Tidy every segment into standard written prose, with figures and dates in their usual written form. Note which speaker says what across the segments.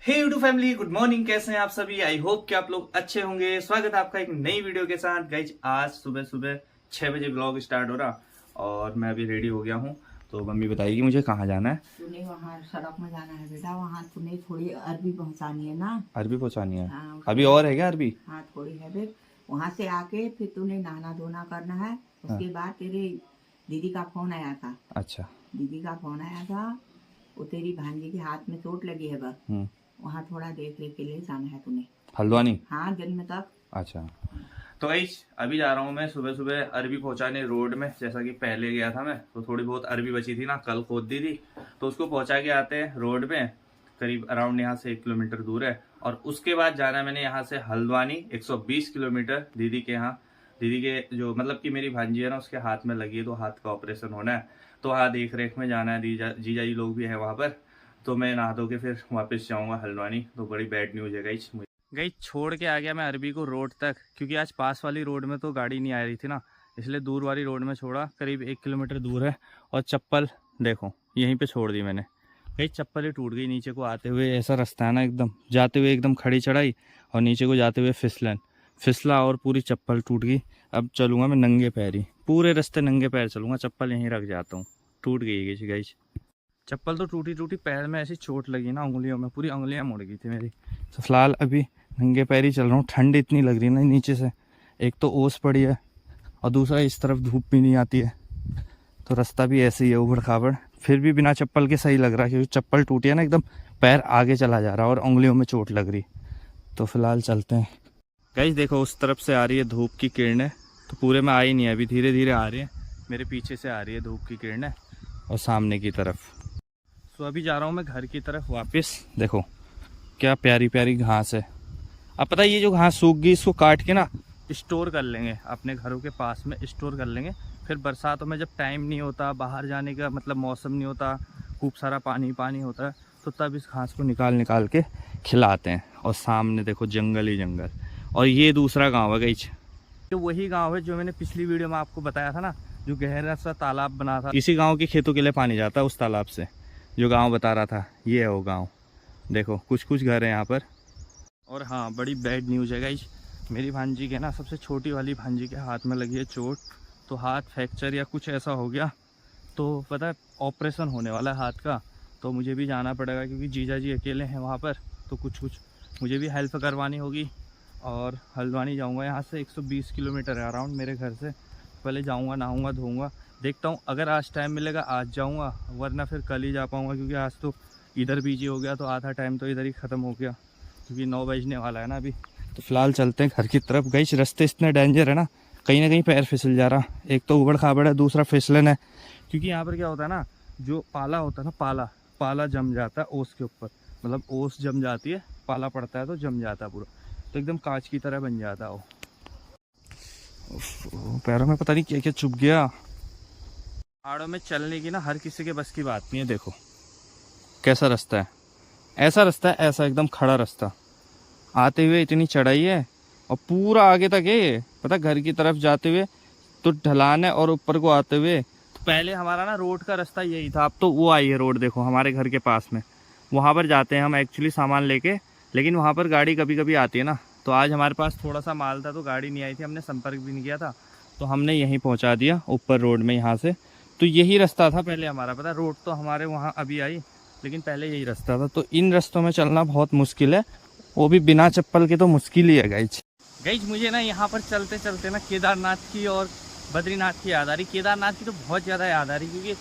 Speaker 1: हे YouTube family, good morning. कैसे हैं आप सभी? आई होप कि आप लोग अच्छे होंगे। स्वागत है आपका एक नई वीडियो के साथ। गाइज आज सुबह सुबह 6 बजे ब्लॉग स्टार्ट हो रहा और मैं अभी रेडी हो गया हूँ। तो मम्मी बताएगी मुझे कहाँ जाना है।
Speaker 2: तूने वहाँ सड़क में जाना है बेटा, वहाँ तूने थोड़ी अरबी पहुँचानी है ना।
Speaker 1: अरबी पहुँचानी है?
Speaker 2: हाँ
Speaker 1: अभी और है क्या अरबी?
Speaker 2: हाँ थोड़ी है फिर वहाँ से आके फिर तूने नहाना धोना करना है। उसके बाद तेरे दीदी का फोन आया था।
Speaker 1: अच्छा।
Speaker 2: दीदी का फोन आया था, वो तेरी भांजी के हाथ में चोट लगी है बस, वहाँ थोड़ा देख रेख के लिए जाना है तूने।
Speaker 1: हल्द्वानी?
Speaker 2: हाँ दिन में तक।
Speaker 1: अच्छा। तो गाइस अभी जा रहा हूँ मैं सुबह सुबह अरबी पहुंचाने रोड में। जैसा कि पहले गया था मैं, तो थोड़ी बहुत अरबी बची थी ना, कल खोद दी थी, तो उसको पहुंचा के आते हैं रोड में। करीब अराउंड यहाँ से 1 किलोमीटर दूर है। और उसके बाद जाना है मैंने यहाँ से हल्द्वानी 120 किलोमीटर दीदी के यहाँ। दीदी के जो मतलब कि मेरी भांजी है ना, उसके हाथ में लगी है, तो हाथ का ऑपरेशन होना है, तो वहाँ देख रेख में जाना है। जीजा जी लोग भी है वहाँ पर। तो मैं नहा धो के फिर वापस जाऊँगा हल्द्वानी। तो बड़ी बैड न्यूज़ है गाइस। गई छोड़ के आ गया मैं अरबी को रोड तक, क्योंकि आज पास वाली रोड में तो गाड़ी नहीं आ रही थी ना, इसलिए दूर वाली रोड में छोड़ा। करीब 1 किलोमीटर दूर है। और चप्पल देखो यहीं पे छोड़ दी मैंने। गई चप्पल ही टूट गई नीचे को आते हुए। ऐसा रास्ता है ना, एकदम जाते हुए एकदम खड़ी चढ़ाई और नीचे को जाते हुए फिसला और पूरी चप्पल टूट गई। अब चलूँगा मैं नंगे पैर ही, पूरे रास्ते नंगे पैर चलूँगा। चप्पल यहीं रख जाता हूँ। टूट गई गई चप्पल तो टूटी पैर में ऐसी चोट लगी ना, उंगलियों में पूरी उंगलियां मुड़ गई थी मेरी। तो फिलहाल अभी नंगे पैर ही चल रहा हूँ। ठंड इतनी लग रही है ना नीचे से, एक तो ओस पड़ी है और दूसरा इस तरफ धूप भी नहीं आती है, तो रास्ता भी ऐसे ही है उबड़ खाबड़। फिर भी बिना चप्पल के सही लग रहा है, क्योंकि चप्पल टूटी है ना, एकदम पैर आगे चला जा रहा है और उंगलियों में चोट लग रही। तो फिलहाल चलते हैं। गाइस देखो उस तरफ से आ रही है धूप की किरणें, तो पूरे में आई नहीं है अभी, धीरे धीरे आ रही है। मेरे पीछे से आ रही है धूप की किरणें और सामने की तरफ। तो अभी जा रहा हूँ मैं घर की तरफ वापस। देखो क्या प्यारी प्यारी घास है। अब पता है ये जो घास सूख गई, इसको काट के ना स्टोर कर लेंगे अपने घरों के पास में, स्टोर कर लेंगे। फिर बरसातों में जब टाइम नहीं होता, बाहर जाने का मतलब मौसम नहीं होता, खूब सारा पानी होता है, तो तब इस घास को निकाल के खिलाते हैं। और सामने देखो जंगल ही जंगल। और ये दूसरा गाँव है गाइस, तो वही गाँव है जो मैंने पिछली वीडियो में आपको बताया था ना, जो गहरा सा तालाब बना था। इसी गाँव के खेतों के लिए पानी जाता है उस तालाब से, जो गांव बता रहा था। ये है वो गांव। देखो कुछ घर है यहाँ पर। और हाँ, बड़ी बैड न्यूज़ है गाइस। मेरी भांजी के ना, सबसे छोटी वाली भांजी के हाथ में लगी है चोट, तो हाथ फ्रैक्चर या कुछ ऐसा हो गया, तो पता है ऑपरेशन होने वाला है हाथ का। तो मुझे भी जाना पड़ेगा, क्योंकि जीजा जी अकेले हैं वहाँ पर, तो कुछ मुझे भी हेल्प करवानी होगी। और हल्द्वानी जाऊँगा यहाँ से 120 किलोमीटर है अराउंड मेरे घर से। पहले जाऊँगा, नहाऊँगा धोऊँगा, देखता हूँ अगर आज टाइम मिलेगा आज जाऊँगा, वरना फिर कल ही जा पाऊँगा, क्योंकि आज तो इधर बिजी हो गया, तो आधा टाइम तो इधर ही ख़त्म हो गया, क्योंकि 9 बजने वाला है ना अभी। तो फिलहाल चलते हैं घर की तरफ। गई रास्ते इतने डेंजर है ना, कहीं ना कहीं पैर फिसल जा रहा। एक तो उबड़ खाबड़ है, दूसरा फिसलन है। क्योंकि यहाँ पर क्या होता है ना, जो पाला होता है ना, पाला जम जाता है ओस के ऊपर, मतलब ओस जम जाती है, पाला पड़ता है तो जम जाता है पूरा, तो एकदम कांच की तरह बन जाता है वो। पैरों में पता नहीं क्या क्या चुभ गया। पहाड़ों में चलने की ना हर किसी के बस की बात नहीं है। देखो कैसा रास्ता है, ऐसा रास्ता है, ऐसा एकदम खड़ा रास्ता। आते हुए इतनी चढ़ाई है और पूरा आगे तक है, पता घर की तरफ जाते हुए तो ढलान है, और ऊपर को आते हुए तो पहले हमारा ना रोड का रास्ता यही था। अब तो वो आई है रोड, देखो हमारे घर के पास में, वहाँ पर जाते हैं हम एक्चुअली सामान लेके। लेकिन वहाँ पर गाड़ी कभी कभी आती है ना, तो आज हमारे पास थोड़ा सा माल था तो गाड़ी नहीं आई थी, हमने संपर्क भी नहीं किया था, तो हमने यहीं पहुँचा दिया ऊपर रोड में यहाँ से। तो यही रास्ता था पहले हमारा, पता रोड तो हमारे वहाँ अभी आई, लेकिन पहले यही रास्ता था। तो इन रास्तों में चलना बहुत मुश्किल है, वो भी बिना चप्पल के तो मुश्किल ही है गाइज। मुझे ना यहाँ पर चलते चलते ना केदारनाथ की और बद्रीनाथ की याद आ रही। केदारनाथ की तो बहुत ज़्यादा याद आ रही, क्योंकि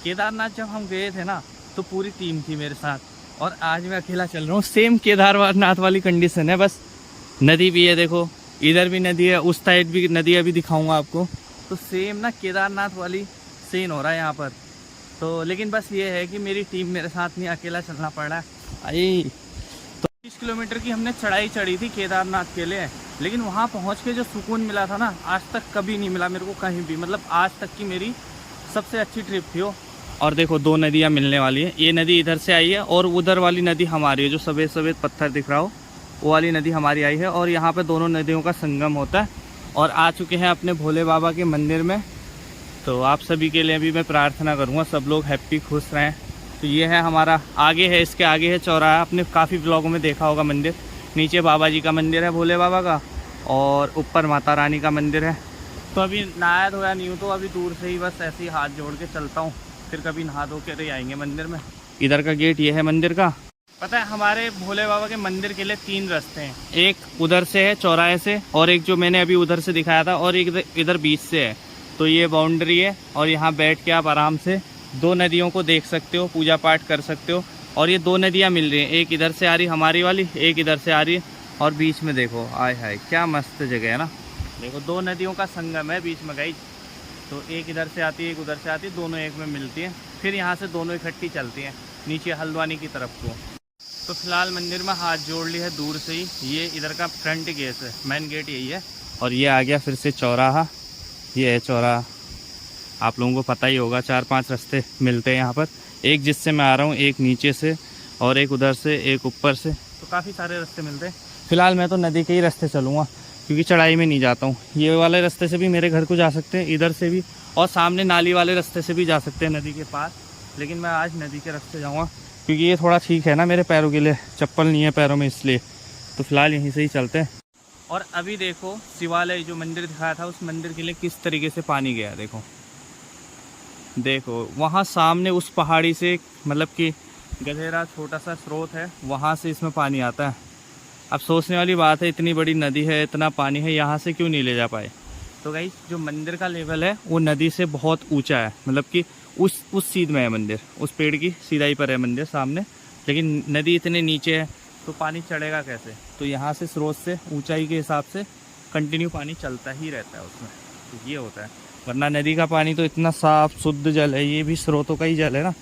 Speaker 1: केदारनाथ जब हम गए थे ना, तो पूरी टीम थी मेरे साथ, और आज मैं अकेला चल रहा हूँ। सेम केदारनाथ वाली कंडीशन है, बस नदी भी है, देखो इधर भी नदी है, उस साइड भी नदी है, अभी दिखाऊंगा आपको। तो सेम ना केदारनाथ वाली सीन हो रहा है यहाँ पर। तो लेकिन बस ये है कि मेरी टीम मेरे साथ नहीं, अकेला चलना पड़ रहा है। आई तो 30 किलोमीटर की हमने चढ़ाई चढ़ी थी केदारनाथ के लिए, लेकिन वहाँ पहुँच के जो सुकून मिला था ना, आज तक कभी नहीं मिला मेरे को कहीं भी। मतलब आज तक की मेरी सबसे अच्छी ट्रिप थी वो। और देखो 2 नदियाँ मिलने वाली है। ये नदी इधर से आई है और उधर वाली नदी हमारी है, जो सफ़ेद सफ़ेद पत्थर दिख रहा हो, वो वाली नदी हमारी आई है। और यहाँ पे दोनों नदियों का संगम होता है। और आ चुके हैं अपने भोले बाबा के मंदिर में। तो आप सभी के लिए भी मैं प्रार्थना करूँगा, सब लोग हैप्पी खुश रहें, तो ये है हमारा, आगे है, इसके आगे है चौराहा। आपने काफ़ी ब्लॉगों में देखा होगा मंदिर। नीचे बाबा जी का मंदिर है, भोले बाबा का, और ऊपर माता रानी का मंदिर है। तो अभी नहाया धोया नहीं हूँ, तो अभी दूर से ही बस ऐसे ही हाथ जोड़ के चलता हूँ, फिर कभी नहा धो के रह आएंगे मंदिर में। इधर का गेट ये है मंदिर का। पता है हमारे भोले बाबा के मंदिर के लिए 3 रास्ते हैं, एक उधर से है चौराहे से, और एक जो मैंने अभी उधर से दिखाया था, और एक इधर बीच से है। तो ये बाउंड्री है, और यहाँ बैठ के आप आराम से 2 नदियों को देख सकते हो, पूजा पाठ कर सकते हो। और ये 2 नदियाँ मिल रही हैं, एक इधर से आ रही हमारी वाली, एक इधर से आ रही है, और बीच में देखो, आय हाय क्या मस्त जगह है ना। देखो 2 नदियों का संगम है बीच में गाइस। तो एक इधर से आती है, एक उधर से आती है, दोनों एक में मिलती हैं, फिर यहाँ से दोनों इकट्ठी चलती हैं नीचे हल्द्वानी की तरफ को। तो फिलहाल मंदिर में हाथ जोड़ ली है दूर से ही। ये इधर का फ्रंट गेट है, मेन गेट यही है। और ये आ गया फिर से चौराहा, ये है चौराहा। आप लोगों को पता ही होगा 4-5 रास्ते मिलते हैं यहाँ पर, एक जिससे मैं आ रहा हूँ, एक नीचे से, और एक उधर से, एक ऊपर से। तो काफ़ी सारे रास्ते मिलते हैं। फिलहाल मैं तो नदी के ही रास्ते चलूँगा, क्योंकि चढ़ाई में नहीं जाता हूँ। ये वाले रास्ते से भी मेरे घर को जा सकते हैं, इधर से भी, और सामने नाली वाले रास्ते से भी जा सकते हैं नदी के पास। लेकिन मैं आज नदी के रास्ते जाऊँगा, क्योंकि ये थोड़ा ठीक है ना मेरे पैरों के लिए, चप्पल नहीं है पैरों में इसलिए। तो फिलहाल यहीं से ही चलते हैं। और अभी देखो शिवालय जो मंदिर दिखाया था, उस मंदिर के लिए किस तरीके से पानी गया। देखो देखो वहाँ सामने उस पहाड़ी से, मतलब कि गहरा छोटा सा स्रोत है, वहाँ से इसमें पानी आता है। अब सोचने वाली बात है, इतनी बड़ी नदी है, इतना पानी है, यहाँ से क्यों नहीं ले जा पाए। तो गाइस जो मंदिर का लेवल है वो नदी से बहुत ऊंचा है, मतलब कि उस सीध में है मंदिर, उस पेड़ की सीधाई पर है मंदिर सामने। लेकिन नदी इतने नीचे है, तो पानी चढ़ेगा कैसे। तो यहाँ से स्रोत से ऊंचाई के हिसाब से कंटिन्यू पानी चलता ही रहता है उसमें। तो ये होता है, वरना नदी का पानी तो इतना साफ शुद्ध जल है, ये भी स्रोतों का ही जल है ना।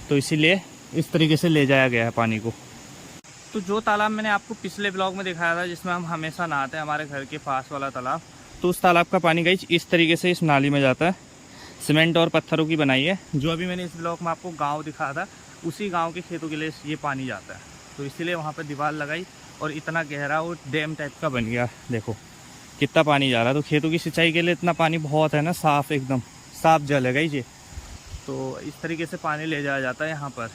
Speaker 1: तो इसीलिए इस तरीके से ले जाया गया है पानी को। तो जो तालाब मैंने आपको पिछले ब्लॉग में दिखाया था, जिसमें हम हमेशा नहाते हैं, हमारे घर के पास वाला तालाब, तो उस तालाब का पानी गाइस इस तरीके से इस नाली में जाता है। सीमेंट और पत्थरों की बनाई है। जो अभी मैंने इस ब्लॉग में आपको गांव दिखाया था, उसी गांव के खेतों के लिए ये पानी जाता है। तो इसीलिए वहाँ पर दीवार लगाई, और इतना गहरा वो डैम टाइप का बन गया। देखो कितना पानी जा रहा है। तो खेतों की सिंचाई के लिए इतना पानी बहुत है ना, साफ़, एकदम साफ जल है गाइस ये। तो इस तरीके से पानी ले जाया जाता है यहाँ पर।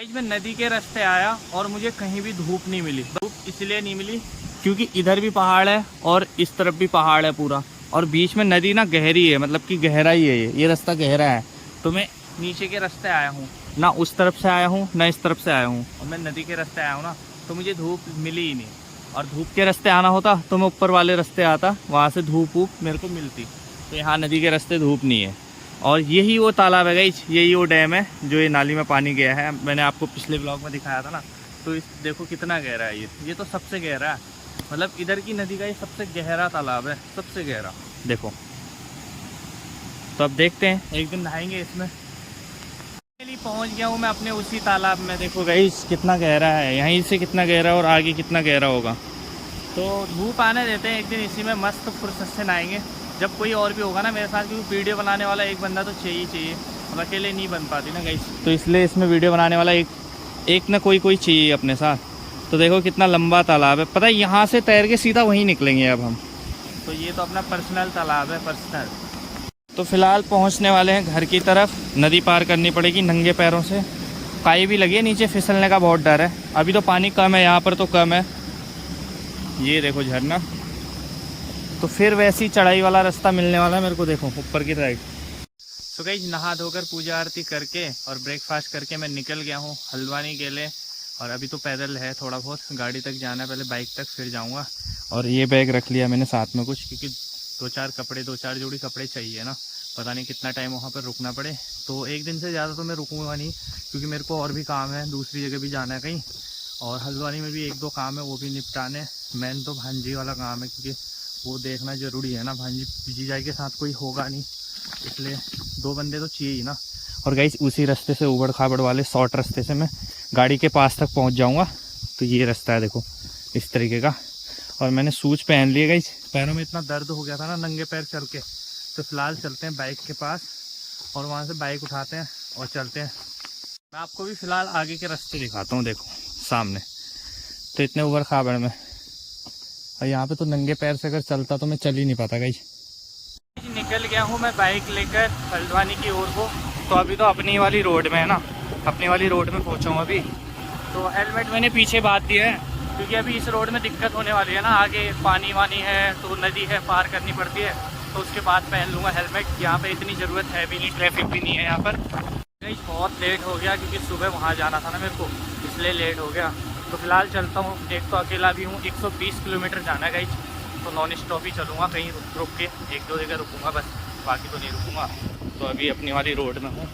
Speaker 1: मैं नदी के रास्ते आया और मुझे कहीं भी धूप नहीं मिली। धूप इसलिए नहीं मिली क्योंकि इधर भी पहाड़ है और इस तरफ भी पहाड़ है पूरा, और बीच में नदी ना गहरी है, मतलब कि गहरा ही है ये रास्ता गहरा है। तो मैं नीचे के रास्ते आया हूँ, ना उस तरफ से आया हूँ ना इस तरफ से आया हूँ, और मैं नदी के रास्ते आया हूँ ना, तो मुझे धूप मिली ही नहीं। और धूप के रास्ते आना होता तो मैं ऊपर वाले रास्ते आता, वहाँ से धूप मेरे को मिलती। तो यहाँ नदी के रास्ते धूप नहीं है। और यही वो तालाब है गाइस, यही वो डैम है जो ये नाली में पानी गया है। मैंने आपको पिछले ब्लॉग में दिखाया था ना। तो इस देखो कितना गहरा है ये तो सबसे गहरा है, मतलब इधर की नदी का ये सबसे गहरा तालाब है, सबसे गहरा। देखो तो अब देखते हैं, एक दिन नहाएंगे इसमें। पहुंच गया हूँ मैं अपने उसी तालाब में। देखो गाइस कितना गहरा है, यहीं से कितना गहरा और आगे कितना गहरा होगा। तो धूप आने देते हैं, एक दिन इसी में मस्त फुर्सत से नहाएंगे, जब कोई और भी होगा ना मेरे साथ, क्योंकि वीडियो बनाने वाला एक बंदा तो चाहिए, और अकेले नहीं बन पाती ना गाइस। तो इसलिए इसमें वीडियो बनाने वाला एक ना कोई चाहिए अपने साथ। तो देखो कितना लंबा तालाब है, पता है यहाँ से तैर के सीधा वहीं निकलेंगे अब हम। तो ये तो अपना पर्सनल तालाब है, पर्सनल। तो फिलहाल पहुँचने वाले हैं घर की तरफ। नदी पार करनी पड़ेगी नंगे पैरों से, काई भी लगी है, नीचे फिसलने का बहुत डर है। अभी तो पानी कम है यहाँ पर, तो कम है। ये देखो झरना। तो फिर वैसी चढ़ाई वाला रास्ता मिलने वाला है मेरे को, देखो ऊपर की साइड। तो गाइस नहा धोकर पूजा आरती करके और ब्रेकफास्ट करके मैं निकल गया हूँ हल्द्वानी के लिए। और अभी तो पैदल है, थोड़ा बहुत गाड़ी तक जाना है, पहले बाइक तक फिर जाऊँगा। और ये बैग रख लिया मैंने साथ में कुछ, क्योंकि 2-4 जोड़ी कपड़े चाहिए ना, पता नहीं कितना टाइम वहाँ पर रुकना पड़े। तो एक दिन से ज़्यादा तो मैं रुकूँगा नहीं, क्योंकि मेरे को और भी काम है, दूसरी जगह भी जाना है कहीं, और हल्द्वानी में भी 1-2 काम है, वो भी निपटाने। मेन तो भांजी वाला काम है, क्योंकि वो देखना ज़रूरी है ना, भांजी जीजाई के साथ कोई होगा नहीं, इसलिए 2 बंदे तो चाहिए ही ना। और गाइस उसी रास्ते से, उबड़ खाबड़ वाले शॉर्ट रास्ते से मैं गाड़ी के पास तक पहुंच जाऊंगा। तो ये रास्ता है देखो इस तरीके का। और मैंने शूज पहन लिए गाइस, पैरों में इतना दर्द हो गया था ना नंगे पैर चल के। तो फिलहाल चलते हैं बाइक के पास, और वहाँ से बाइक उठाते हैं और चलते हैं। मैं आपको भी फिलहाल आगे के रास्ते दिखाता हूँ। देखो सामने तो इतने उबड़ खाबड़ में, और यहाँ पे तो नंगे पैर से अगर चलता तो मैं चल ही नहीं पाता गाइस। निकल गया हूँ मैं बाइक लेकर हल्द्वानी की ओर को। तो अभी तो अपनी वाली रोड में है ना, अपनी वाली रोड में पहुँचा हूँ अभी। तो हेलमेट मैंने पीछे बांध दिया है क्योंकि अभी इस रोड में दिक्कत होने वाली है ना, आगे पानी वानी है तो नदी है पार करनी पड़ती है, तो उसके बाद पहन लूँगा हेलमेट। यहाँ पे इतनी ज़रूरत है भी नहीं, ट्रैफिक भी नहीं है यहाँ पर। गाइस बहुत लेट हो गया क्योंकि सुबह वहाँ जाना था ना मेरे को, इसलिए लेट हो गया। तो फिलहाल चलता हूँ, एक तो अकेला भी हूँ, 120 किलोमीटर जाना है गाइस, तो नॉन स्टॉप ही चलूँगा, कहीं रुक के 1-2 जगह रुकूँगा बस, बाकी तो नहीं रुकूँगा। तो अभी अपनी वाली रोड में हूँ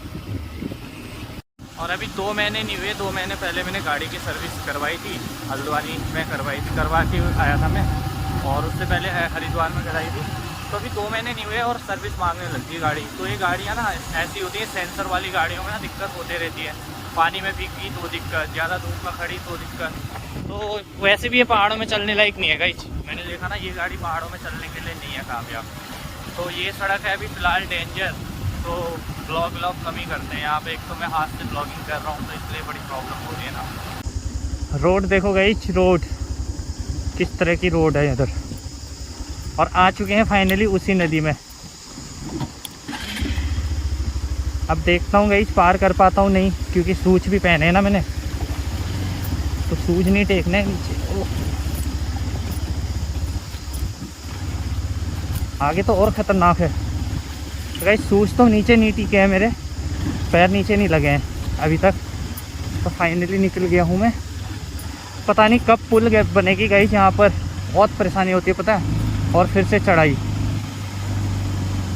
Speaker 1: और अभी 2 महीने नहीं हुए, 2 महीने पहले मैंने गाड़ी की सर्विस करवाई थी, हल्द्वानी में करवाई थी, करवा के आया था मैं, और उससे पहले हरिद्वार में कराई थी। तो अभी 2 महीने नहीं हुए और सर्विस मांगने लगती है गाड़ी। तो ये गाड़ियाँ ना ऐसी होती है, सेंसर वाली गाड़ियों में ना दिक्कत होती रहती है, पानी में भीगी तो दिक्कत, ज़्यादा धूप में खड़ी तो दिक्कत। तो वैसे भी ये पहाड़ों में चलने लायक नहीं है गाइस, मैंने देखा ना ये गाड़ी पहाड़ों में चलने के लिए नहीं है कामयाब। तो ये सड़क है अभी फ़िलहाल डेंजर, तो ब्लॉग कम ही करते हैं यहाँ पे। एक तो मैं हाथ से ब्लॉगिंग कर रहा हूँ तो इसलिए बड़ी प्रॉब्लम हो रही है ना। रोड देखो गाइस, रोड किस तरह की रोड है इधर, और आ चुके हैं फाइनली उसी नदी में। अब देखता हूँ गाइस पार कर पाता हूँ नहीं, क्योंकि शूज भी पहने हैं ना मैंने, तो शूज नहीं टेकने नीचे। आगे तो और ख़तरनाक है गाइस, शूज तो नीचे नहीं टिके हैं, मेरे पैर नीचे नहीं लगे हैं अभी तक। तो फाइनली निकल गया हूँ मैं। पता नहीं कब पुल बनेगी गाइस, यहाँ पर बहुत परेशानी होती है पता है। और फिर से चढ़ाई,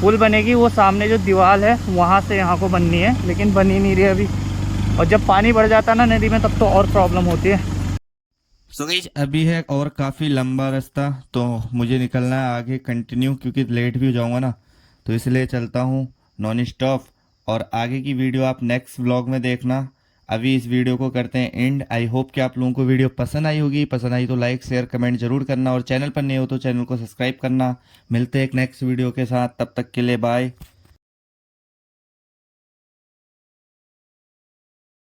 Speaker 1: पुल बनेगी, वो सामने जो दीवार है वहाँ से यहाँ को बननी है, लेकिन बनी नहीं रही अभी। और जब पानी बढ़ जाता है ना नदी में, तब तो और प्रॉब्लम होती है। सो गाइस अभी है और काफ़ी लंबा रास्ता, तो मुझे निकलना है आगे कंटिन्यू, क्योंकि लेट भी हो जाऊँगा ना, तो इसलिए चलता हूँ नॉन स्टॉप। और आगे की वीडियो आप नेक्स्ट व्लॉग में देखना। अभी इस वीडियो को करते हैं एंड। आई होप कि आप लोगों को वीडियो पसंद आई होगी, पसंद आई तो लाइक शेयर कमेंट जरूर करना, और चैनल पर नए हो तो चैनल को सब्सक्राइब करना। मिलते हैं एक नेक्स्ट वीडियो के साथ, तब तक के लिए बाय।